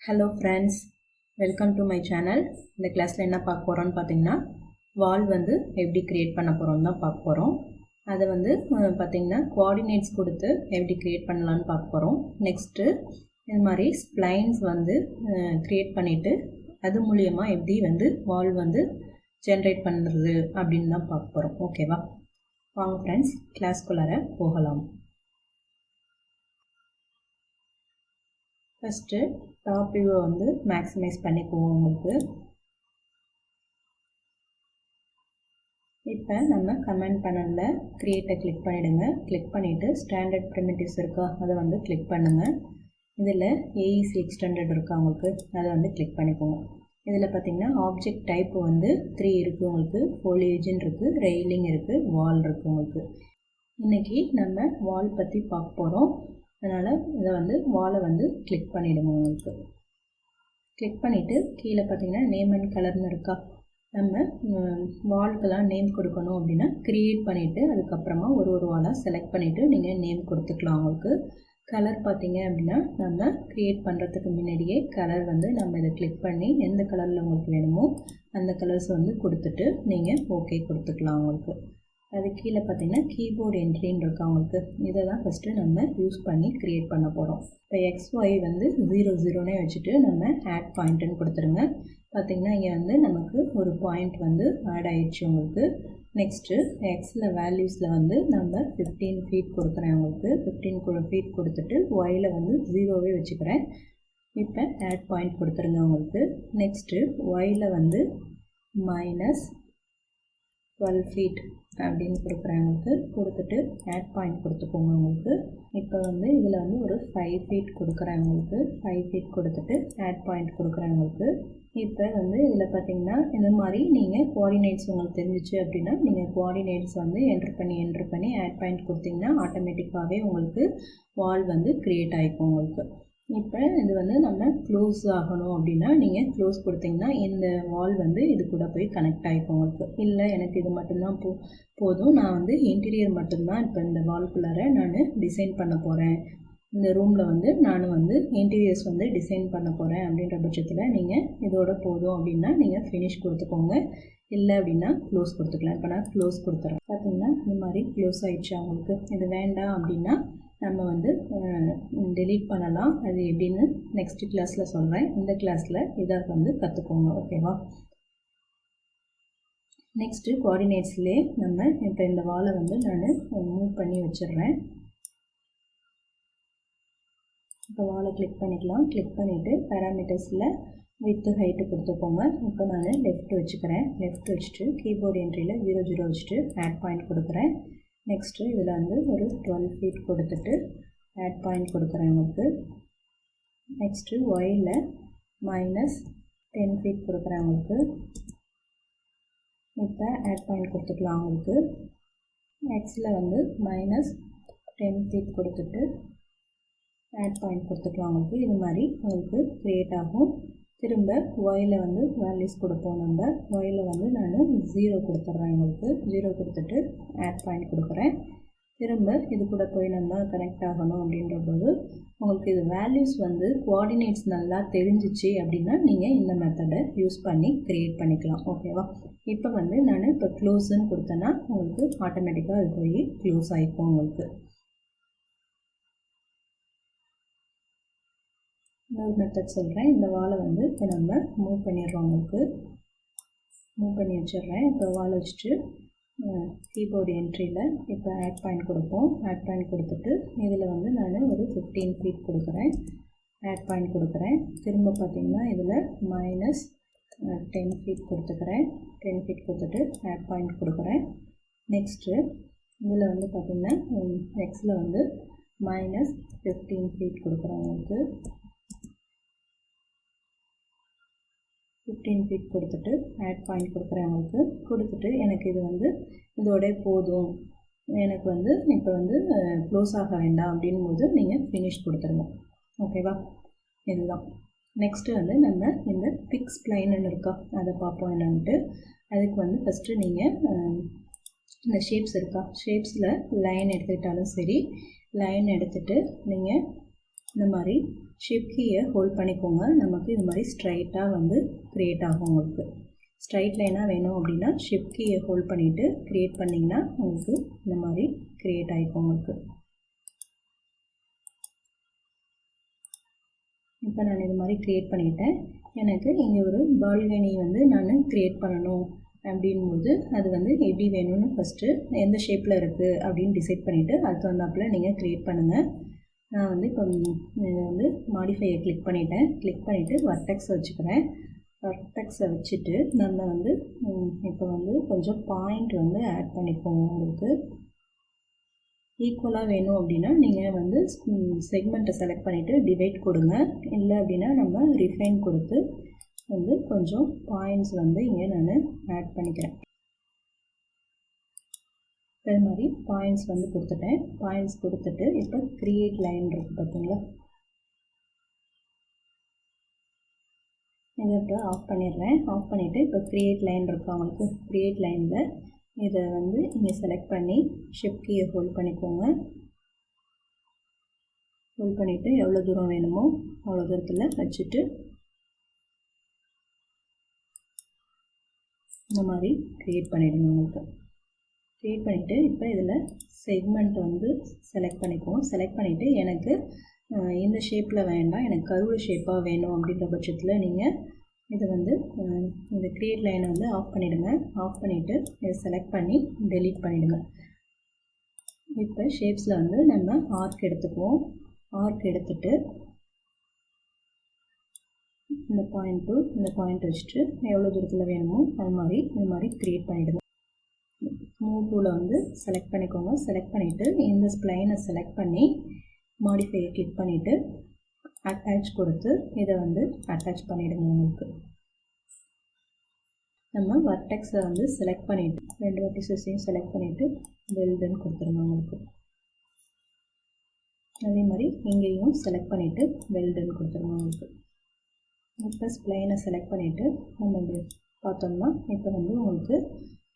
Hello friends, welcome to my channel. இந்த கிளாஸில் என்ன பார்க்க போகிறோன்னு பார்த்தீங்கன்னா, வால் வந்து எப்படி க்ரியேட் பண்ண போகிறோன்னு தான் பார்க்க போகிறோம். அதை வந்து பார்த்திங்கன்னா கோஆர்டினேட்ஸ் கொடுத்து எப்படி க்ரியேட் பண்ணலான்னு பார்க்க போகிறோம். நெக்ஸ்ட்டு இந்த மாதிரி ஸ்ப்ளைன்ஸ் வந்து க்ரியேட் பண்ணிவிட்டு அது மூலியமாக எப்படி வந்து வால் வந்து ஜென்ரேட் பண்ணுறது அப்படின்னு தான் பார்க்க போகிறோம். ஓகேவா? வாங்க ஃப்ரெண்ட்ஸ், கிளாஸ்குள்ளார போகலாம். ஃபஸ்ட்டு டாப் வியூவை வந்து மேக்ஸிமைஸ் பண்ணிக்குவோம். உங்களுக்கு இப்போ நம்ம கமெண்ட் பேனலில் க்ரியேட்டை கிளிக் பண்ணிவிடுங்க. கிளிக் பண்ணிவிட்டு ஸ்டாண்டர்ட் ப்ரிமிட்டிவ்ஸ் இருக்கா, அதை வந்து கிளிக் பண்ணுங்கள். இதில் ஏஇசி எக்ஸ்டெண்டட் இருக்கா உங்களுக்கு, அதை வந்து கிளிக் பண்ணிக்கோங்க. இதில் பார்த்திங்கன்னா ஆப்ஜெக்ட் டைப் வந்து 3 இருக்குது உங்களுக்கு. ஃபோலியேஜின் இருக்குது, ரெயிலிங் இருக்குது, வால் இருக்குது உங்களுக்கு. இன்றைக்கி நம்ம வால் பற்றி பார்க்க போகிறோம். அதனால் இதை வந்து வாலை வந்து கிளிக் பண்ணிவிடுங்க. உங்களுக்கு கிளிக் பண்ணிவிட்டு கீழே பார்த்தீங்கன்னா நேம் அண்ட் கலர்னு இருக்கா, நம்ம வால்க்கெல்லாம் நேம் கொடுக்கணும் அப்படின்னா க்ரியேட் பண்ணிவிட்டு அதுக்கப்புறமா ஒரு வாலாக செலக்ட் பண்ணிவிட்டு நீங்கள் நேம் கொடுத்துக்கலாம். உங்களுக்கு கலர் பார்த்தீங்க அப்படின்னா நம்ம க்ரியேட் பண்ணுறதுக்கு முன்னாடியே கலர் வந்து நம்ம இதை கிளிக் பண்ணி எந்த கலரில் உங்களுக்கு வேணுமோ அந்த கலர்ஸ் வந்து கொடுத்துட்டு நீங்கள் ஓகே கொடுத்துக்கலாம். உங்களுக்கு அது கீழே பார்த்தீங்கன்னா கீபோர்டு என்ட்ரின்னு இருக்கா உங்களுக்கு. இதை தான் ஃபஸ்ட்டு நம்ம யூஸ் பண்ணி க்ரியேட் பண்ண போகிறோம். இப்போ XY வந்து 00 வச்சுட்டு நம்ம ஆட் பாயிண்ட்டுன்னு கொடுத்துருங்க. பார்த்திங்கன்னா இங்கே வந்து நமக்கு ஒரு பாயிண்ட் வந்து ஆட் ஆகிடுச்சு உங்களுக்கு. நெக்ஸ்ட்டு Xயில் வேல்யூஸில் வந்து நம்ம 15 ஃபீட் கொடுக்குறேன் உங்களுக்கு. 15 ஃபீட் கொடுத்துட்டு Yயில் வந்து 0 வச்சுக்கிறேன். இப்போ ஆட் பாயிண்ட் கொடுத்துருங்க உங்களுக்கு. நெக்ஸ்ட்டு Yயில் வந்து -12 ஃபீட் அப்படின்னு கொடுக்குறேன் உங்களுக்கு. கொடுத்துட்டு ஆட் பாயிண்ட் கொடுத்துக்கோங்க உங்களுக்கு. இப்போ வந்து இதில் வந்து ஒரு 5 ஃபீட் கொடுக்குறேன் உங்களுக்கு. 5 ஃபீட் கொடுத்துட்டு ஆட் பாயிண்ட் கொடுக்குறேன் உங்களுக்கு. இப்போ வந்து இதில் பார்த்தீங்கன்னா இந்த மாதிரி நீங்கள் கோஆர்டினேட்ஸ் உங்களுக்கு தெரிஞ்சிச்சு அப்படின்னா நீங்கள் கோஆர்டினேட்ஸ் வந்து என்ட்ரு பண்ணி ஆட் பாயிண்ட் கொடுத்தீங்கன்னா ஆட்டோமேட்டிக்காகவே உங்களுக்கு வால் வந்து க்ரியேட் ஆகிக்கும் உங்களுக்கு. இப்போ இது வந்து நம்ம க்ளோஸ் ஆகணும் அப்படின்னா நீங்கள் க்ளோஸ் கொடுத்தீங்கன்னா இந்த வால் வந்து இது கூட போய் கனெக்ட் ஆகிக்கும் உங்களுக்கு. இல்லை எனக்கு இது மட்டும்தான் போதும், நான் வந்து இன்டீரியர் மட்டும்தான் இப்போ இந்த வால்குள்ளார நான் டிசைன் பண்ண போகிறேன், இந்த ரூமில் வந்து நான் வந்து இன்டீரியர்ஸ் வந்து டிசைன் பண்ண போகிறேன் அப்படின்ற பட்சத்தில் நீங்கள் இதோட போதும் அப்படின்னா நீங்கள் ஃபினிஷ் கொடுத்துக்கோங்க. இல்லை அப்படின்னா க்ளோஸ் கொடுத்துக்கலாம். இப்போ நான் க்ளோஸ் கொடுத்துறேன். பார்த்தீங்கன்னா இந்த மாதிரி க்ளோஸ் ஆகிடுச்சு அவங்களுக்கு. இது வேண்டாம் அப்படின்னா நம்ம வந்து டெலீட் பண்ணலாம். அது எப்படின்னு நெக்ஸ்ட் கிளாஸில் சொல்கிறேன். இந்த கிளாஸில் இதை வந்து கற்றுக்கோங்க. ஓகேவா? நெக்ஸ்ட்டு கோஆர்டினேட்ஸ்லேயே நம்ம இப்போ இந்த வாலை வந்து நான் மூவ் பண்ணி வச்சிடுறேன். இப்போ வாலை கிளிக் பண்ணிக்கலாம். கிளிக் பண்ணிவிட்டு பேராமீட்டர்ஸில் வித்து ஹைட்டு கொடுத்துக்கோங்க. இப்போ நான் லெஃப்ட் வச்சுக்கிறேன். லெஃப்ட் வச்சுட்டு கீபோர்டு என்ட்ரியில் 00 வச்சுட்டு ஆட் பாயிண்ட் கொடுக்குறேன். நெக்ஸ்ட்டு இதில் வந்து ஒரு 12 ஃபீட் கொடுத்துட்டு ஆட் பாயிண்ட் கொடுக்குறேன் உங்களுக்கு. நெக்ஸ்ட்டு Yயில் -10 ஃபீட் கொடுக்குறேன் உங்களுக்கு. இப்போ ஆட் பாயிண்ட் கொடுத்துக்கலாம் உங்களுக்கு. Xயில் வந்து -10 ஃபீட் கொடுத்துட்டு ஆட் பாயிண்ட் கொடுத்துக்கலாம் உங்களுக்கு. இது மாதிரி உங்களுக்கு க்ரியேட் ஆகும். திரும்ப Yயில் வந்து வேல்யூஸ் கொடுப்போம். நம்ம Yயில் வந்து நான் 0 கொடுத்துட்றேன் உங்களுக்கு. 0 கொடுத்துட்டு ஆட் பாயிண்ட் கொடுக்குறேன். திரும்ப இது கூட போய் நம்ம கனெக்ட் ஆகணும் அப்படின்ற போது உங்களுக்கு இது வேல்யூஸ் வந்து கோஆர்டினேட்ஸ் நல்லா தெரிஞ்சிச்சு அப்படின்னா நீங்கள் இந்த மெத்தடை யூஸ் பண்ணி க்ரியேட் பண்ணிக்கலாம். ஓகேவா? இப்போ வந்து நான் இப்போ க்ளோஸுன்னு கொடுத்தேன்னா உங்களுக்கு ஆட்டோமேட்டிக்காக அது போய் க்ளோஸ் ஆகிக்கும் உங்களுக்கு. இன்னொரு மெத்தட் சொல்கிறேன். இந்த வாலை வந்து இப்போ நம்ம மூவ் பண்ணிடுறோம். உங்களுக்கு மூவ் பண்ணி வச்சிடுறேன். இப்போ வால் வச்சுட்டு கீபோர்டு என்ட்ரியில் இப்போ ஆட் பாயிண்ட் கொடுப்போம். ஆட் பாயிண்ட் கொடுத்துட்டு இதில் வந்து நான் ஒரு 15 ஃபீட் கொடுக்குறேன். ஆட் பாயிண்ட் கொடுக்குறேன். திரும்ப பார்த்திங்கன்னா இதில் -10 ஃபீட் கொடுத்துக்கிறேன். 10 ஃபீட் கொடுத்துட்டு ஆட் பாயிண்ட் கொடுக்குறேன். நெக்ஸ்ட்டு இதில் வந்து பார்த்திங்கன்னா Xயில் வந்து -15 ஃபீட் கொடுக்குறேன் உங்களுக்கு. 15 ஃபீட் கொடுத்துட்டு ஆட் பாயிண்ட் கொடுக்குறேன் உங்களுக்கு. கொடுத்துட்டு எனக்கு இது வந்து இதோட போதும், எனக்கு வந்து இப்போ வந்து க்ளோஸ் ஆக வேண்டாம் அப்படின் போது நீங்கள் ஃபினிஷ் கொடுத்துருங்க. ஓகேவா? இதுதான். நெக்ஸ்ட்டு வந்து நம்ம இந்த பிக்ஸ் ஸ்ப்ளைன்னு இருக்கா, அதை பார்ப்போம் என்னன்ட்டு. அதுக்கு வந்து ஃபஸ்ட்டு நீங்கள் இந்த ஷேப்ஸ் இருக்கா, ஷேப்ஸில் லைன் எடுத்துக்கிட்டாலும் சரி, லைன் எடுத்துகிட்டு நீங்கள் இந்த மாதிரி ஷிஃப்ட் கீயை ஹோல்ட் பண்ணிக்கோங்க. நமக்கு இது மாதிரி ஸ்ட்ரைட்டாக வந்து க்ரியேட் ஆகும். உங்களுக்கு ஸ்ட்ரைட் லைனாக வேணும் அப்படின்னா ஷிஃப்ட் கீயை ஹோல்ட் பண்ணிவிட்டு க்ரியேட் பண்ணிங்கன்னா உங்களுக்கு இந்த மாதிரி க்ரியேட் ஆகிக்கும். உங்களுக்கு இப்போ நான் இது மாதிரி க்ரியேட் பண்ணிட்டேன். எனக்கு இங்கே ஒரு பால்கனி வந்து நான் க்ரியேட் பண்ணணும் அப்படின்போது அது வந்து எப்படி வேணும்னு ஃபஸ்ட்டு எந்த ஷேப்பில் இருக்குது அப்படின்னு டிசைட் பண்ணிவிட்டு அதுக்கு தகுந்தாப்பில் நீங்கள் க்ரியேட் பண்ணுங்கள். நான் வந்து இப்போ இதை வந்து மாடிஃபையை கிளிக் பண்ணிவிட்டேன். கிளிக் பண்ணிவிட்டு வர்டெக்ஸை வச்சுக்கிறேன். வர்டெக்ஸை வச்சுட்டு நம்ம வந்து இப்போ வந்து கொஞ்சம் பாயிண்ட் வந்து ஆட் பண்ணிக்கோங்க. உங்களுக்கு ஈக்குவலாக வேணும் அப்படின்னா நீங்கள் வந்து செக்மெண்ட்டை செலக்ட் பண்ணிவிட்டு டிவைட் கொடுங்க. இல்லை அப்படின்னா நம்ம ரிஃபைன் கொடுத்து வந்து கொஞ்சம் பாயிண்ட்ஸ் வந்து இங்கே நான் ஆட் பண்ணிக்கிறேன். இது மாதிரி பாயிண்ட்ஸ் வந்து கொடுத்துட்டேன். பாயிண்ட்ஸ் கொடுத்துட்டு இப்போ க்ரியேட் லைன் இருக்குது பார்த்தீங்களா, இதை இப்போ ஆஃப் பண்ணிடுறேன். ஆஃப் பண்ணிவிட்டு இப்போ க்ரியேட் லைன் இருக்குது அவங்களுக்கு. க்ரியேட் லைனில் இதை வந்து இங்கே செலக்ட் பண்ணி ஷிஃப்ட் கீயை ஹோல்ட் பண்ணிக்கோங்க. ஹோல்ட் பண்ணிவிட்டு எவ்வளோ தூரம் வேணுமோ அவ்வளோ தூரத்தில் வச்சுட்டு இந்த மாதிரி க்ரியேட் பண்ணிவிடுங்க. உங்களுக்கு க்ரியேட் பண்ணிவிட்டு இப்போ இதில் செக்மெண்ட் வந்து செலக்ட் பண்ணிக்குவோம். செலக்ட் பண்ணிவிட்டு எனக்கு இந்த ஷேப்பில் வேண்டாம், எனக்கு கர்வ்டு ஷேப்பாக வேணும் அப்படின்ற பட்சத்தில் நீங்கள் இதை வந்து இந்த க்ரியேட் லைனை வந்து ஆஃப் பண்ணிவிடுங்க. ஆஃப் பண்ணிவிட்டு இதை செலக்ட் பண்ணி டெலீட் பண்ணிவிடுங்க. இப்போ ஷேப்ஸில் வந்து நம்ம ஆர்க் எடுத்துக்குவோம். ஆர்க் எடுத்துகிட்டு இந்த பாயிண்ட் டு இந்த பாயிண்ட் வச்சுட்டு எவ்வளோ தூரத்தில் வேணுமோ அது மாதிரி இந்த மாதிரி க்ரியேட் பண்ணிவிடுங்க. மூவ் டூவில் வந்து செலக்ட் பண்ணிக்கோங்க. செலக்ட் பண்ணிவிட்டு இந்த ஸ்ப்ளைனை செலக்ட் பண்ணி மாடிஃபையை கிளிக் பண்ணிவிட்டு அட்டாச் கொடுத்து இதை வந்து அட்டாச் பண்ணிவிடுங்க. உங்களுக்கு நம்ம வர்டெக்ஸை வந்து செலக்ட் பண்ணிவிட்டு 2 வெர்டிசஸையும் செலக்ட் பண்ணிவிட்டு வெல்டன் கொடுத்துருங்க. உங்களுக்கு அதே மாதிரி இங்கேயும் செலக்ட் பண்ணிவிட்டு வெல்டன் கொடுத்துருங்க. உங்களுக்கு இப்போ ஸ்ப்ளைனை செலக்ட் பண்ணிவிட்டு நம்ம இப்படி பார்த்தோம்னா இப்போ வந்து உங்களுக்கு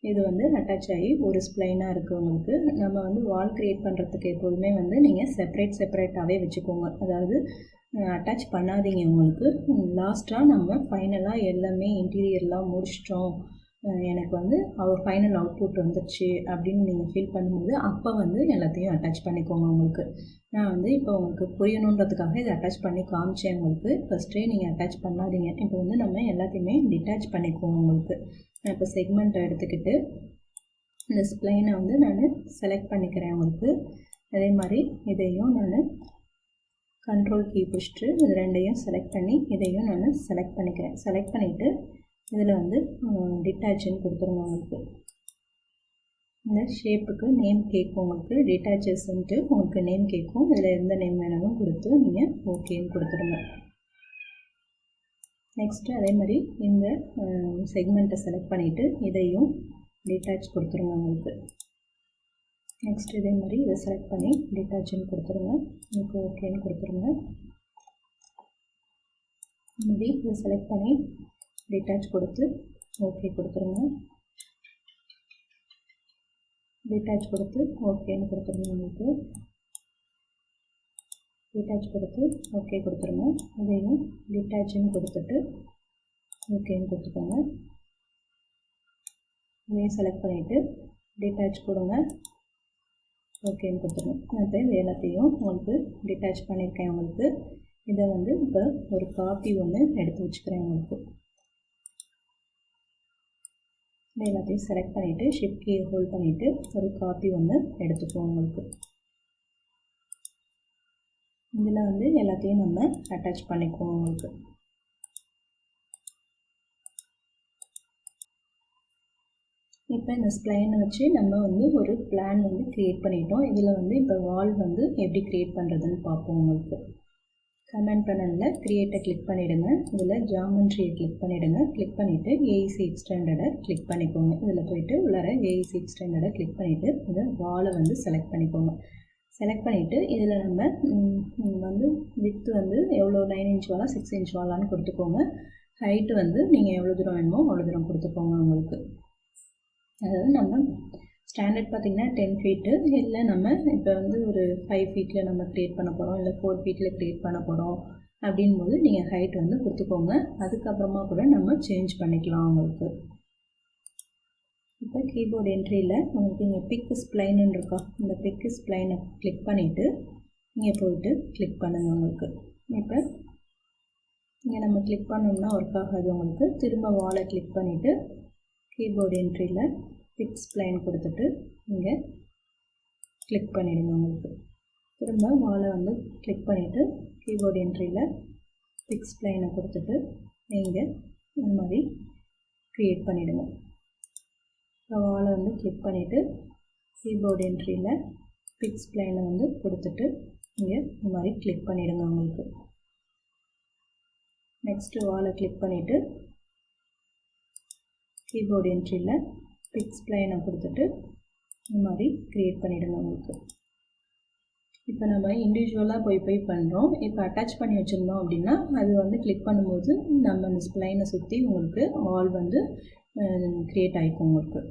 இது வந்து அட்டாச் ஆகி ஒரு ஸ்ப்ளைனாக இருக்குது. உங்களுக்கு நம்ம வந்து வால் க்ரியேட் பண்ணுறதுக்கு எப்போதுமே வந்து நீங்கள் செப்பரேட்டாகவே வச்சுக்கோங்க. அதாவது அட்டாச் பண்ணாதீங்க. உங்களுக்கு லாஸ்ட்டாக நம்ம ஃபைனலாக எல்லாமே இன்டீரியர்லாம் முடிச்சிட்டோம், எனக்கு வந்து ஃபைனல் அவுட்புட் வந்துடுச்சு அப்படின்னு நீங்கள் ஃபீல் பண்ணும்போது அப்போ வந்து எல்லாத்தையும் அட்டாச் பண்ணிக்கோங்க. உங்களுக்கு நான் வந்து இப்போ உங்களுக்கு புரியணுன்றதுக்காக இதை அட்டாச் பண்ணி காமிச்சேன். உங்களுக்கு ஃபஸ்ட்டே நீங்கள் அட்டாச் பண்ணாதீங்க. இப்போ வந்து நம்ம எல்லாத்தையுமே டிட்டாச் பண்ணிக்குவோம். உங்களுக்கு நான் இப்போ செக்மெண்ட்டை எடுத்துக்கிட்டு இந்த ஸ்ப்ளைனை வந்து நான் செலக்ட் பண்ணிக்கிறேன். உங்களுக்கு அதே மாதிரி இதையும் நான் கண்ட்ரோல் கீ பிடிச்சிட்டு இது ரெண்டையும் செலக்ட் பண்ணி இதையும் நான் செலக்ட் பண்ணிக்கிறேன். செலக்ட் பண்ணிவிட்டு இதில் வந்து டிட்டாச்சுன்னு கொடுத்துருங்க. உங்களுக்கு இந்த ஷேப்புக்கு நேம் கேட்கும். உங்களுக்கு டிட்டாச்சஸ்ன்ட்டு உங்களுக்கு நேம் கேட்கும். இதில் எந்த நேம் வேணாலும் கொடுத்து நீங்கள் ஓகேன்னு கொடுத்துருங்க. நெக்ஸ்ட்டு அதே மாதிரி இந்த செக்மெண்ட்டை செலக்ட் பண்ணிவிட்டு இதையும் டிட்டாச் கொடுத்துருங்க. உங்களுக்கு நெக்ஸ்ட் இதே மாதிரி இதை செலக்ட் பண்ணி டிட்டாச்சுன்னு கொடுத்துருங்க. உங்களுக்கு ஓகேன்னு கொடுத்துருங்க. இந்த மாதிரி இதை செலக்ட் பண்ணி டிட்டாச் கொடுத்து ஓகே கொடுத்துருங்க. டிட்டாச் கொடுத்து ஓகேன்னு கொடுத்துருங்க. உங்களுக்கு டிட்டாச் கொடுத்து ஓகே கொடுத்துருங்க. இதையும் டிட்டாச்சுன்னு கொடுத்துட்டு ஓகேன்னு கொடுத்துக்கோங்க. இதையும் செலக்ட் பண்ணிவிட்டு டிட்டாச் கொடுங்க, ஓகேன்னு கொடுத்துருங்க. நான் இப்போ இது எல்லாத்தையும் உங்களுக்கு டிட்டாச் பண்ணியிருக்கேன். உங்களுக்கு இதை வந்து இப்போ ஒரு காப்பி ஒன்று எடுத்து வச்சுக்கிறேன். உங்களுக்கு இதை எல்லாத்தையும் செலக்ட் பண்ணிவிட்டு ஷிஃப்ட் கீயை ஹோல்ட் பண்ணிவிட்டு ஒரு காப்பி ஒன்று எடுத்துக்குவோம். உங்களுக்கு இதில் வந்து எல்லாத்தையும் நம்ம அட்டாச் பண்ணிக்குவோம். உங்களுக்கு இப்போ இந்த ஸ்ப்ளைனை வச்சு நம்ம வந்து ஒரு பிளான் வந்து க்ரியேட் பண்ணிட்டோம். இதில் வந்து இப்போ வால் வந்து எப்படி க்ரியேட் பண்ணுறதுன்னு பார்ப்போம். உங்களுக்கு கமெண்ட் பேனலில் க்ரியேட்டை கிளிக் பண்ணிவிடுங்க. இதில் ஜாமெண்ட்ரியை கிளிக் பண்ணிவிடுங்க. கிளிக் பண்ணிவிட்டு ஏஇசி எக்ஸ்டெண்டடை கிளிக் பண்ணிக்கோங்க. இதில் போய்ட்டு உள்ளார ஏஇசி எக்ஸ்டெண்டடை கிளிக் பண்ணிவிட்டு இதை வாலை வந்து செலக்ட் பண்ணிக்கோங்க. செலக்ட் பண்ணிவிட்டு இதில் நம்ம வந்து வித்து வந்து எவ்வளோ 9 இன்ச் வாலா 6 இன்ச் வாலான்னு கொடுத்துக்கோங்க. ஹைட்டு வந்து நீங்கள் எவ்வளோ தூரம் வேணுமோ அவ்வளோ தூரம் கொடுத்துக்கோங்க. உங்களுக்கு அதாவது நம்ம ஸ்டாண்டர்ட் பார்த்திங்கன்னா 10 ஃபீட்டு, இல்லை நம்ம இப்போ வந்து ஒரு 5 ஃபீட்டில் நம்ம க்ரியேட் பண்ண போகிறோம், இல்லை 4 ஃபீட்டில் க்ரியேட் பண்ண போகிறோம் அப்படின்போது நீங்கள் ஹைட் வந்து கொடுத்துக்கோங்க. அதுக்கப்புறமா கூட நம்ம சேஞ்ச் பண்ணிக்கலாம் உங்களுக்கு. இப்போ கீபோர்டு என்ட்ரியில் உங்களுக்கு இங்கே பிக் ஸ்ப்ளைன்னு இருக்கா, இந்த பிக் ஸ்ப்ளைனை கிளிக் பண்ணிவிட்டு இங்கே போயிட்டு கிளிக் பண்ணுங்கள் உங்களுக்கு. இப்போ இங்கே நம்ம கிளிக் பண்ணோம்னா ஒர்க் ஆகாது உங்களுக்கு. திரும்ப வாலை கிளிக் பண்ணிவிட்டு கீபோர்டு என்ட்ரியில் பிக் ஸ்ப்ளைன் கொடுத்துட்டு இங்கே கிளிக் பண்ணிவிடுங்க உங்களுக்கு. திரும்ப வாலை வந்து கிளிக் பண்ணிவிட்டு கீபோர்டு என்ட்ரியில் பிக் ஸ்ப்ளைனை கொடுத்துட்டு நீங்கள் இந்த மாதிரி க்ரியேட் பண்ணிவிடுங்க. வாலை வந்து கிளிக் பண்ணிவிட்டு கீபோர்டு என்ட்ரியில் பிக் ஸ்ப்ளைனை வந்து கொடுத்துட்டு இங்கே இந்த மாதிரி கிளிக் பண்ணிவிடுங்க உங்களுக்கு. நெக்ஸ்ட்டு வாலை கிளிக் பண்ணிவிட்டு கீபோர்டு என்ட்ரியில் பிக் ஸ்ப்ளைனை கொடுத்துட்டு இந்த மாதிரி க்ரியேட் பண்ணிவிடுங்க உங்களுக்கு. இப்போ நம்ம இண்டிவிஜுவலாக போய் பண்ணுறோம். இப்போ அட்டாச் பண்ணி வச்சுருந்தோம் அப்படின்னா அது வந்து கிளிக் பண்ணும்போது நம்ம அந்த ஸ்ப்ளைனை சுற்றி உங்களுக்கு வால் வந்து க்ரியேட் ஆகிக்கும் உங்களுக்கு.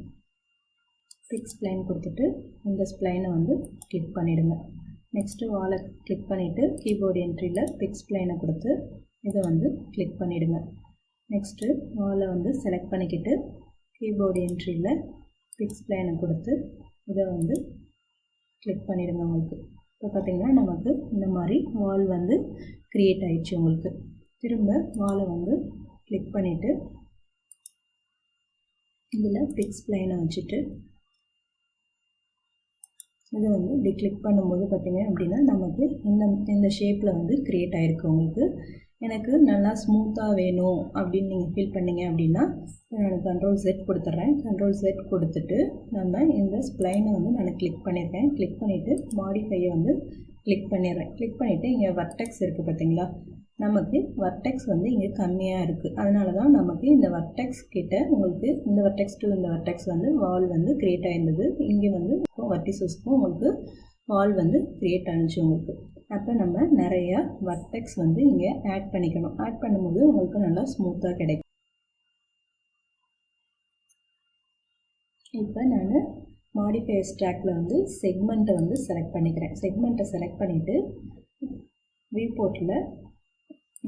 பிக் ஸ்ப்ளைன் கொடுத்துட்டு இந்த ஸ்ப்ளைனை வந்து கிளிக் பண்ணிவிடுங்க. நெக்ஸ்ட்டு வாலை கிளிக் பண்ணிவிட்டு கீபோர்டு என்ட்ரியில் பிக் ஸ்ப்ளைனை கொடுத்து இதை வந்து கிளிக் பண்ணிவிடுங்க. நெக்ஸ்ட்டு வாலை வந்து செலக்ட் பண்ணிக்கிட்டு கீபோர்டு என்ட்ரியில் பிக் ஸ்ப்ளைனை கொடுத்து இதை வந்து கிளிக் பண்ணிவிடுங்க உங்களுக்கு. இப்போ பார்த்திங்கன்னா நமக்கு இந்த மாதிரி வால் வந்து க்ரியேட் ஆகிடுச்சு உங்களுக்கு. திரும்ப வாலை வந்து கிளிக் பண்ணிவிட்டு இதில் பிக் ஸ்ப்ளைனை வச்சுட்டு இதை வந்து இப்படி கிளிக் பண்ணும்போது பார்த்திங்க அப்படின்னா நமக்கு இந்த ஷேப்பில் வந்து க்ரியேட் ஆகிருக்கு உங்களுக்கு. எனக்கு நல்லா ஸ்மூத்தாக வேணும் அப்படின்னு நீங்கள் ஃபீல் பண்ணிங்க அப்படின்னா நான் Ctrl Z கொடுத்துட்றேன். Ctrl Z கொடுத்துட்டு நம்ம இந்த ஸ்ப்ளைனை வந்து நான் கிளிக் பண்ணியிருக்கேன். கிளிக் பண்ணிவிட்டு மாடிஃபையை வந்து கிளிக் பண்ணிடுறேன். கிளிக் பண்ணிவிட்டு இங்கே வர்டெக்ஸ் இருக்குது பார்த்திங்களா, நமக்கு வர்டெக்ஸ் வந்து இங்கே கம்மியாக இருக்குது. அதனால தான் நமக்கு இந்த வர்டெக்ஸ் கிட்ட உங்களுக்கு இந்த வர்டெக்ஸ் டு இந்த வர்டெக்ஸ் வந்து வால் வந்து க்ரியேட் ஆகிருந்தது. இங்கே வந்து வர்டிசஸ்க்கும் உங்களுக்கு வால் வந்து க்ரியேட் ஆனிச்சு உங்களுக்கு. அப்போ நம்ம நிறையா வர்டெக்ஸ் வந்து இங்கே ஆட் பண்ணிக்கணும். ஆட் பண்ணும்போது உங்களுக்கு நல்லா ஸ்மூத்தாக கிடைக்கும். இப்போ நான் மாடிஃபையர்ஸ் ட்ராக்கில் வந்து செக்மெண்ட்டை வந்து செலக்ட் பண்ணிக்கிறேன். செக்மெண்ட்டை செலக்ட் பண்ணிவிட்டு வியூபோர்ட்டில்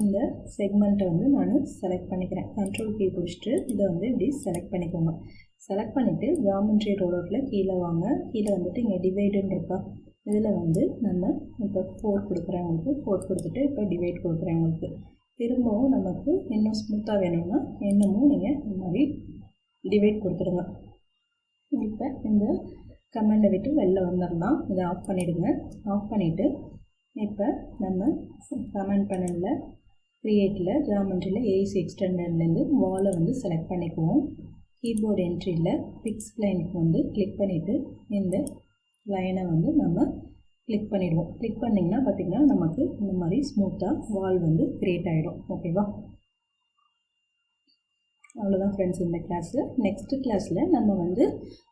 இந்த செக்மெண்ட்டை வந்து நான் செலக்ட் பண்ணிக்கிறேன். Ctrl கீ பிடிச்சிட்டு இதை வந்து இப்படி செலக்ட் பண்ணிக்கோங்க. செலக்ட் பண்ணிவிட்டு ஜாமெண்ட்ரி ரோலோட்டில் கீழே வாங்க. கீழே வந்துட்டு இங்கே டிவைடுன்னு இருக்கா, இதில் வந்து நம்ம இப்போ 4 கொடுக்குறேன் உங்களுக்கு. 4 கொடுத்துட்டு இப்போ டிவைட் கொடுக்குறேன் உங்களுக்கு. திரும்பவும் நமக்கு இன்னும் ஸ்மூத்தாக வேணும்னா இன்னமும் நீங்கள் இந்த மாதிரி டிவைட் கொடுத்துருங்க. இப்போ இந்த கமெண்டை விட்டு வெளில வந்துடலாம். இதை ஆஃப் பண்ணிவிடுங்க. ஆஃப் பண்ணிவிட்டு இப்போ நம்ம கமெண்ட் பேனலில் க்ரியேட்டில் ஜாமெண்ட்ரியில் ஏசி எக்ஸ்டெண்டட்லேருந்து வாலை வந்து செலக்ட் பண்ணிக்குவோம். கீபோர்டு என்ட்ரியில் பிக் ஸ்ப்ளைனுக்கு வந்து கிளிக் பண்ணிவிட்டு இந்த லைனை வந்து நம்ம கிளிக் பண்ணிவிடுவோம். கிளிக் பண்ணிங்கன்னா பார்த்திங்கன்னா நமக்கு இந்த மாதிரி ஸ்மூத்தாக வால் வந்து க்ரியேட் ஆகிடும். ஓகேவா? அவ்வளோதான் ஃப்ரெண்ட்ஸ் இந்த கிளாஸு. நெக்ஸ்ட்டு கிளாஸில் நம்ம வந்து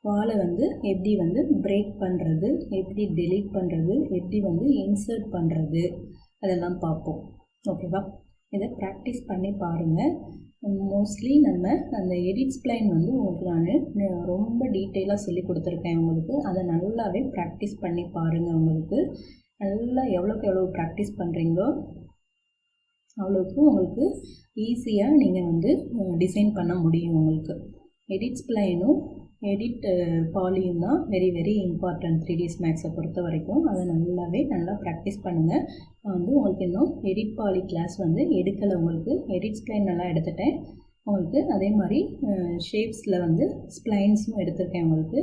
வாலை வந்து எப்படி வந்து பிரேக் பண்ணுறது, எப்படி டெலீட் பண்ணுறது, எப்படி வந்து இன்சர்ட் பண்ணுறது அதெல்லாம் பார்ப்போம். ஓகேவா? இதை ப்ராக்டிஸ் பண்ணி பாருங்கள். மோஸ்ட்லி நம்ம அந்த எடிட் ஸ்ப்ளைன் வந்து உங்களுக்கு நான் ரொம்ப டீட்டெயிலாக சொல்லி கொடுத்துருக்கேன் உங்களுக்கு. அதை நல்லாவே ப்ராக்டிஸ் பண்ணி பாருங்கள். உங்களுக்கு நல்லா எவ்வளோக்கு எவ்வளோ ப்ராக்டிஸ் பண்ணுறீங்களோ அவ்வளோக்கு உங்களுக்கு ஈஸியாக நீங்கள் வந்து டிசைன் பண்ண முடியும். உங்களுக்கு எடிட் ஸ்ப்ளைனும் எடிட் பாலியும் தான் வெரி வெரி இம்பார்ட்டன்ட் 3ds மேக்ஸை பொறுத்த வரைக்கும். அதை நல்லா ப்ராக்டிஸ் பண்ணுங்கள். நான் வந்து உங்களுக்கு இன்னும் எடிட் பாலி கிளாஸ் வந்து எடுக்கலை. உங்களுக்கு எடிட் ஸ்ப்ளைன் நல்லா எடுத்துட்டேன். உங்களுக்கு அதே மாதிரி ஷேப்ஸில் வந்து ஸ்ப்ளைன்ஸும் எடுத்திருக்கேன். உங்களுக்கு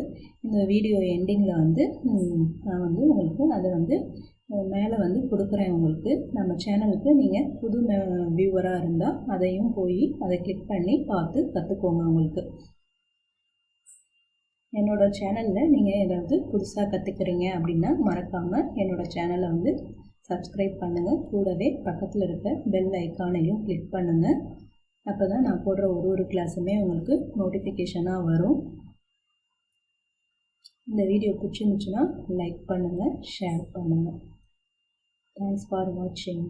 இந்த வீடியோ எண்டிங்கில் வந்து நான் வந்து உங்களுக்கு அதை வந்து மேலே வந்து கொடுக்குறேன். உங்களுக்கு நம்ம சேனலுக்கு நீங்கள் புது வியூவராக இருந்தால் அதையும் போய் அதை கிளிக் பண்ணி பார்த்து கற்றுக்கோங்க. உங்களுக்கு என்னோடய சேனலில் நீங்கள் ஏதாவது புதுசாக கற்றுக்குறீங்க அப்படின்னா மறக்காமல் என்னோடய சேனலை வந்து சப்ஸ்கிரைப் பண்ணுங்கள். கூடவே பக்கத்தில் இருக்க பெல் ஐக்கானையும் கிளிக் பண்ணுங்கள். அப்போ தான் நான் போடுற ஒரு கிளாஸுமே உங்களுக்கு நோட்டிஃபிகேஷனாக வரும். இந்த வீடியோ பிடிச்சிருந்துச்சுன்னா லைக் பண்ணுங்கள், ஷேர் பண்ணுங்கள். தேங்க்ஸ் ஃபார் வாட்சிங்.